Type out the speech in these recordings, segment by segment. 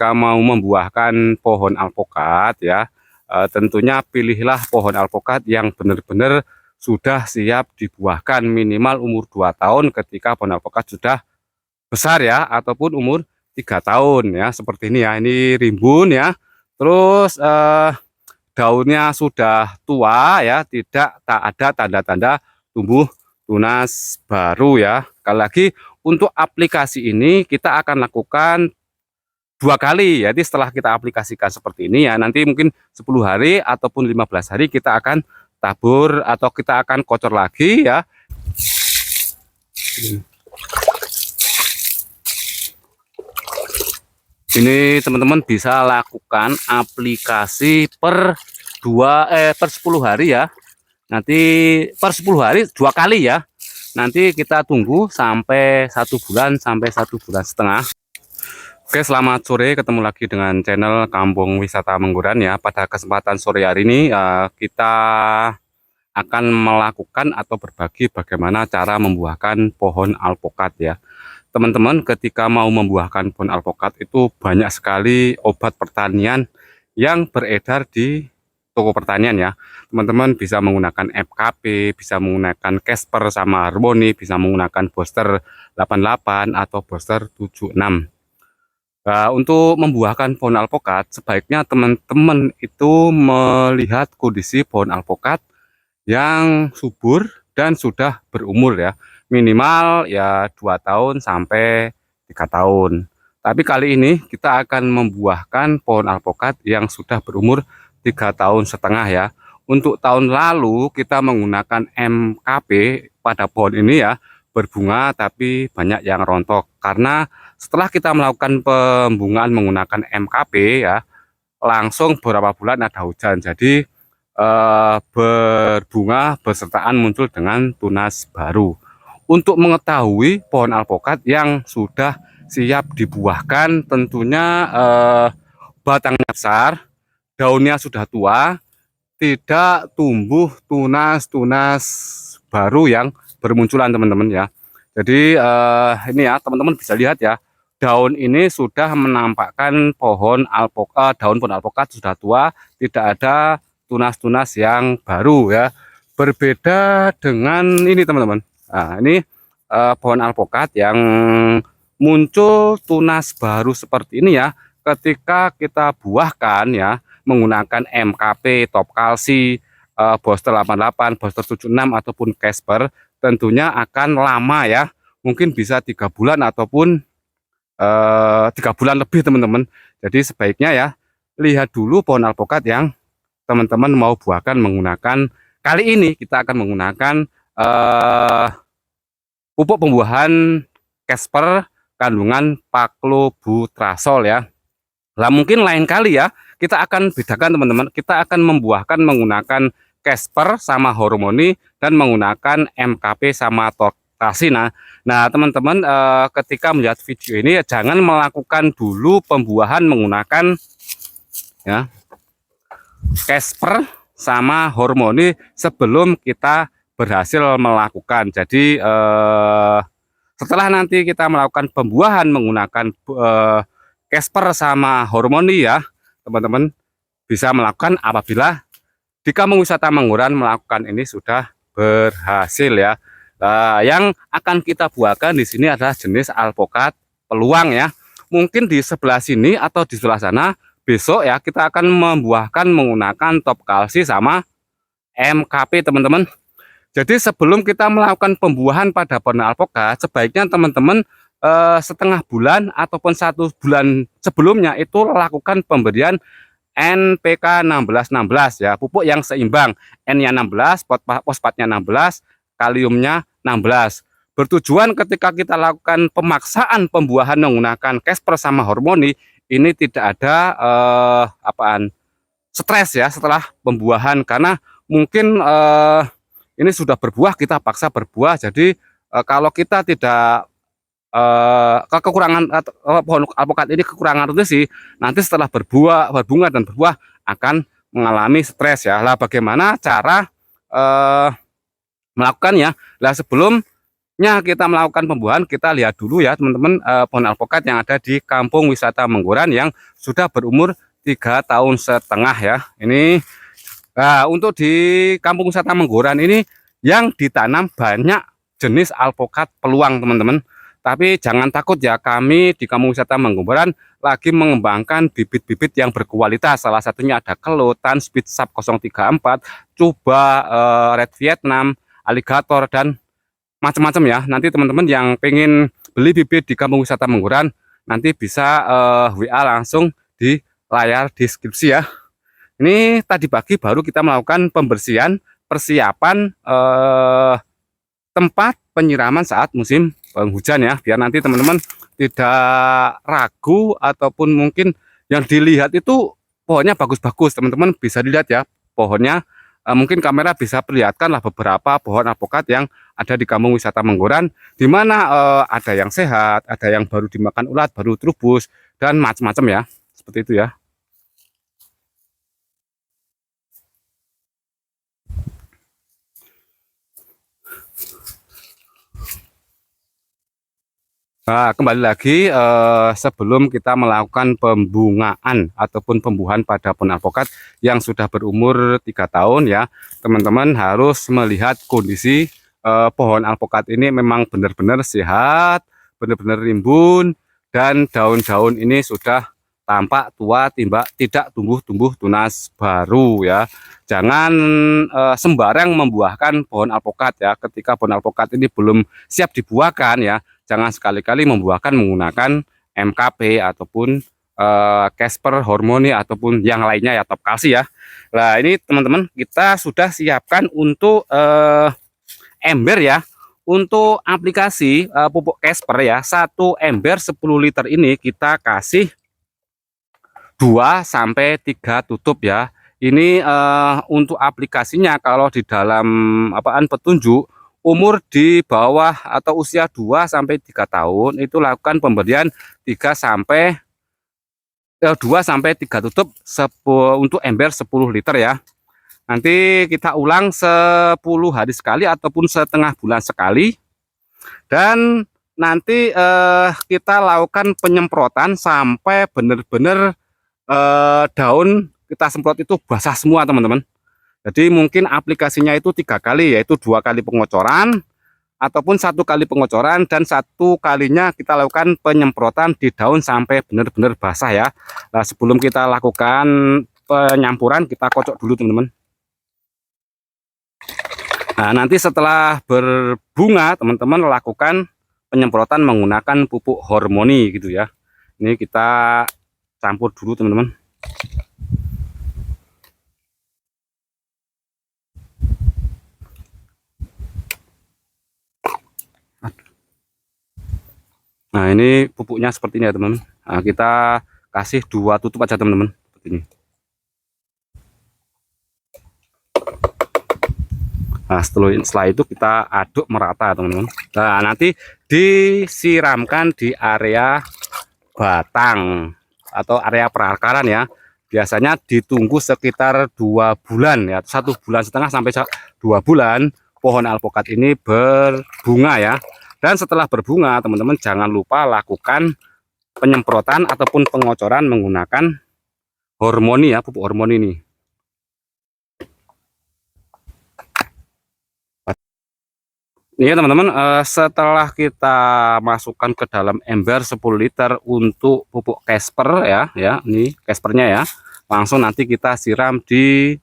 Jika mau membuahkan pohon alpokat ya, tentunya pilihlah pohon alpokat yang benar-benar sudah siap dibuahkan, minimal umur 2 tahun ketika pohon alpokat sudah besar ya, ataupun umur 3 tahun ya, seperti ini ya. Ini rimbun ya, terus daunnya sudah tua ya, tak ada tanda-tanda tumbuh tunas baru ya. Sekali lagi, untuk aplikasi ini kita akan lakukan 2 kali. Jadi setelah kita aplikasikan seperti ini ya, nanti mungkin 10 hari ataupun 15 hari kita akan tabur atau kita akan kocor lagi ya. Ini teman-teman bisa lakukan aplikasi per 10 hari ya. Nanti per 10 hari 2 kali ya. Nanti kita tunggu sampai 1 bulan sampai 1,5 bulan. Oke, selamat sore, ketemu lagi dengan channel Kampung Wisata Mengguran ya. Pada kesempatan sore hari ini kita akan melakukan atau berbagi bagaimana cara membuahkan pohon alpokat ya. Teman-teman, ketika mau membuahkan pohon alpokat itu banyak sekali obat pertanian yang beredar di toko pertanian ya. Teman-teman bisa menggunakan FKP, bisa menggunakan Casper sama Harmony, bisa menggunakan Booster 88 atau Booster 76. Nah, untuk membuahkan pohon alpokat sebaiknya teman-teman itu melihat kondisi pohon alpokat yang subur dan sudah berumur ya. Minimal ya 2 tahun sampai 3 tahun. Tapi kali ini kita akan membuahkan pohon alpokat yang sudah berumur 3,5 tahun ya. Untuk tahun lalu kita menggunakan MKP pada pohon ini ya, berbunga tapi banyak yang rontok. Karena setelah kita melakukan pembungaan menggunakan MKP ya, langsung beberapa bulan ada hujan. Jadi berbunga bersertaan muncul dengan tunas baru. Untuk mengetahui pohon alpokat yang sudah siap dibuahkan, tentunya batangnya besar, daunnya sudah tua, tidak tumbuh tunas-tunas baru yang bermunculan teman-teman ya. Jadi ini ya teman-teman bisa lihat ya, daun ini sudah menampakkan daun pohon alpokat sudah tua, tidak ada tunas-tunas yang baru ya. Berbeda dengan ini teman-teman. Nah, ini pohon alpokat yang muncul tunas baru seperti ini ya, ketika kita buahkan ya menggunakan MKP, Top Kalsi, Booster 88, Booster 76 ataupun Casper, tentunya akan lama ya, mungkin bisa 3 bulan ataupun 3 bulan lebih teman-teman. Jadi sebaiknya ya lihat dulu pohon alpokat yang teman-teman mau buahkan menggunakan. Kali ini kita akan menggunakan pupuk pembuahan Casper kandungan Paklobutrasol ya. Lah mungkin lain kali ya kita akan bedakan teman-teman. Kita akan membuahkan menggunakan Casper sama Harmony dan menggunakan MKP sama Toktasi. Nah teman-teman ketika melihat video ini jangan melakukan dulu pembuahan menggunakan ya Casper sama Harmony sebelum kita berhasil melakukan. Jadi setelah nanti kita melakukan pembuahan menggunakan Casper sama Harmony ya, teman-teman bisa melakukan apabila di Kampung Wisata Mengguran melakukan ini sudah berhasil ya. Yang akan kita buahkan di sini adalah jenis alpokat peluang ya. Mungkin di sebelah sini atau di sebelah sana besok ya kita akan membuahkan menggunakan Top Kalsi sama MKP teman-teman. Jadi sebelum kita melakukan pembuahan pada pohon alpokat, sebaiknya teman-teman setengah bulan ataupun 1 bulan sebelumnya itu lakukan pemberian NPK 16-16 ya, pupuk yang seimbang, N-nya 16, fosfatnya 16, kaliumnya 16. Bertujuan ketika kita lakukan pemaksaan pembuahan menggunakan Casper sama Harmony, ini tidak ada stres ya setelah pembuahan, karena mungkin ini sudah berbuah kita paksa berbuah. Jadi kalau kita tidak kekurangan pohon alpokat ini kekurangan nutrisi, nanti setelah berbunga dan berbuah akan mengalami stres ya. Lah bagaimana cara melakukannya? Lah sebelum sebelumnya kita melakukan pembuahan, kita lihat dulu ya teman-teman, pohon alpukat yang ada di Kampung Wisata Menggoran yang sudah berumur 3,5 tahun ya. Ini untuk di Kampung Wisata Menggoran ini yang ditanam banyak jenis alpukat peluang teman-teman. Tapi jangan takut ya, kami di Kampung Wisata Menggoran lagi mengembangkan bibit-bibit yang berkualitas. Salah satunya ada Kelutan, Speedsap 034, Cuba, Red Vietnam, Alligator, dan macam-macam ya. Nanti teman-teman yang pengen beli bibit di Kampung Wisata Menggoran nanti bisa WA langsung di layar deskripsi ya. Ini tadi pagi baru kita melakukan pembersihan persiapan tempat penyiraman saat musim penghujan ya, biar nanti teman-teman tidak ragu ataupun mungkin yang dilihat itu pohonnya bagus-bagus. Teman-teman bisa dilihat ya pohonnya, mungkin kamera bisa perlihatkan lah beberapa pohon alpukat yang ada di Kampung Wisata Menggoran, di mana ada yang sehat, ada yang baru dimakan ulat, baru terubus, dan macam-macam ya, seperti itu ya. Nah, kembali lagi sebelum kita melakukan pembungaan ataupun pembuahan pada pohon alpukat yang sudah berumur 3 tahun ya, teman-teman harus melihat kondisi pohon alpukat ini memang benar-benar sehat, benar-benar rimbun, dan daun-daun ini sudah tampak tua, tidak tumbuh-tumbuh tunas baru ya. Jangan sembarang membuahkan pohon alpukat ya, ketika pohon alpukat ini belum siap dibuahkan ya. Jangan sekali-kali membuahkan menggunakan MKP ataupun Casper Hormoni ataupun yang lainnya ya, Top Kalsi ya. Nah ini teman-teman kita sudah siapkan untuk ember ya. Untuk aplikasi pupuk Casper ya, 1 ember 10 liter ini kita kasih 2-3 tutup ya. Ini untuk aplikasinya kalau di dalam petunjuk umur di bawah atau usia 2-3 tahun itu lakukan pemberian 2-3 tutup untuk ember 10 liter ya. Nanti kita ulang 10 hari sekali ataupun setengah bulan sekali, dan nanti kita lakukan penyemprotan sampai benar-benar daun kita semprot itu basah semua teman-teman. Jadi mungkin aplikasinya itu 3 kali, yaitu 2 kali pengocoran ataupun 1 kali pengocoran, dan 1 kalinya kita lakukan penyemprotan di daun sampai benar-benar basah ya. Nah, sebelum kita lakukan penyampuran kita kocok dulu teman-teman. Nah, nanti setelah berbunga teman-teman lakukan penyemprotan menggunakan pupuk hormoni gitu ya. Ini kita campur dulu teman-teman. Nah ini pupuknya seperti ini ya teman-teman. Nah, kita kasih 2 tutup aja teman-teman seperti ini. Nah setelah itu kita aduk merata teman-teman. Nah nanti disiramkan di area batang atau area perakaran ya. Biasanya ditunggu sekitar 2 bulan ya, 1,5 bulan sampai 2 bulan pohon alpukat ini berbunga ya. Dan setelah berbunga teman-teman jangan lupa lakukan penyemprotan ataupun pengocoran menggunakan hormoni ya, pupuk hormoni ini. Ini teman-teman, setelah kita masukkan ke dalam ember 10 liter untuk pupuk Casper ya, ini Caspernya ya, langsung nanti kita siram di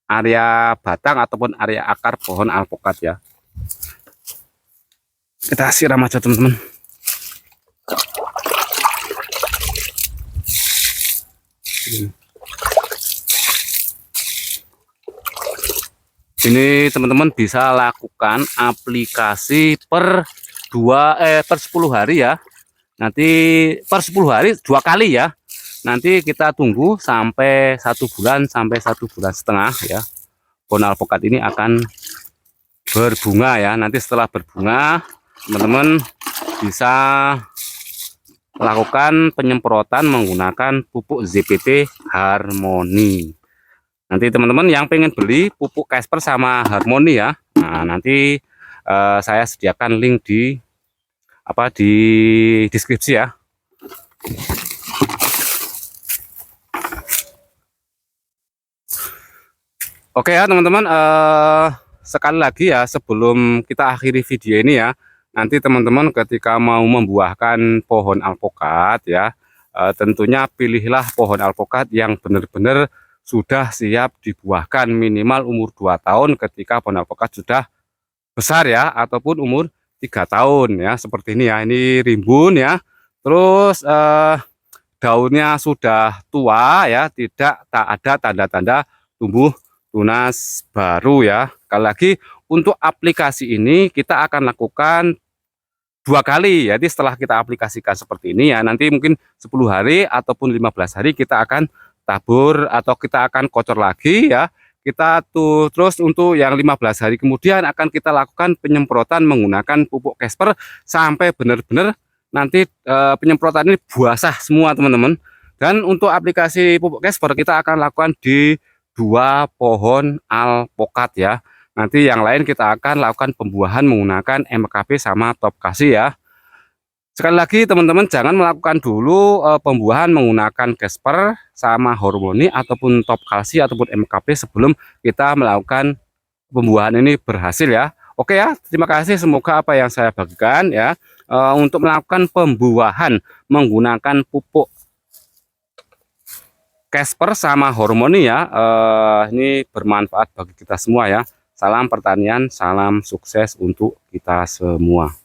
area batang ataupun area akar pohon alpukat ya. Kita siram aja teman-teman. Ini teman-teman bisa lakukan aplikasi per 10 hari ya. Nanti per 10 hari 2 kali ya. Nanti kita tunggu sampai 1 bulan sampai 1,5 bulan ya. Pohon alpukat ini akan berbunga ya. Nanti setelah berbunga teman-teman bisa lakukan penyemprotan menggunakan pupuk ZPT Harmoni. Nanti teman-teman yang pengen beli pupuk Casper sama Harmoni ya, nah nanti saya sediakan link di deskripsi ya. Oke ya teman-teman, sekali lagi ya sebelum kita akhiri video ini ya, nanti teman-teman ketika mau membuahkan pohon alpukat ya, tentunya pilihlah pohon alpukat yang benar-benar sudah siap dibuahkan, minimal umur 2 tahun ketika pohon alpukat sudah besar ya, ataupun umur 3 tahun ya, seperti ini ya. Ini rimbun ya, terus daunnya sudah tua ya, tak ada tanda-tanda tumbuh tunas baru ya. Sekali lagi, untuk aplikasi ini kita akan lakukan 2 kali. Jadi setelah kita aplikasikan seperti ini ya, nanti mungkin 10 hari ataupun 15 hari kita akan tabur atau kita akan kocor lagi ya. Kita terus untuk yang 15 hari kemudian akan kita lakukan penyemprotan menggunakan pupuk Casper sampai benar-benar nanti penyemprotan ini basah semua teman-teman. Dan untuk aplikasi pupuk Casper kita akan lakukan di 2 pohon alpukat ya. Nanti yang lain kita akan lakukan pembuahan menggunakan MKP sama Top Kasih ya. Sekali lagi teman-teman, jangan melakukan dulu pembuahan menggunakan Casper sama Hormoni ataupun Top Kalsi ataupun MKP sebelum kita melakukan pembuahan ini berhasil ya. Oke ya, terima kasih, semoga apa yang saya bagikan ya untuk melakukan pembuahan menggunakan pupuk Casper sama Hormoni ya, ini bermanfaat bagi kita semua ya. Salam pertanian, salam sukses untuk kita semua.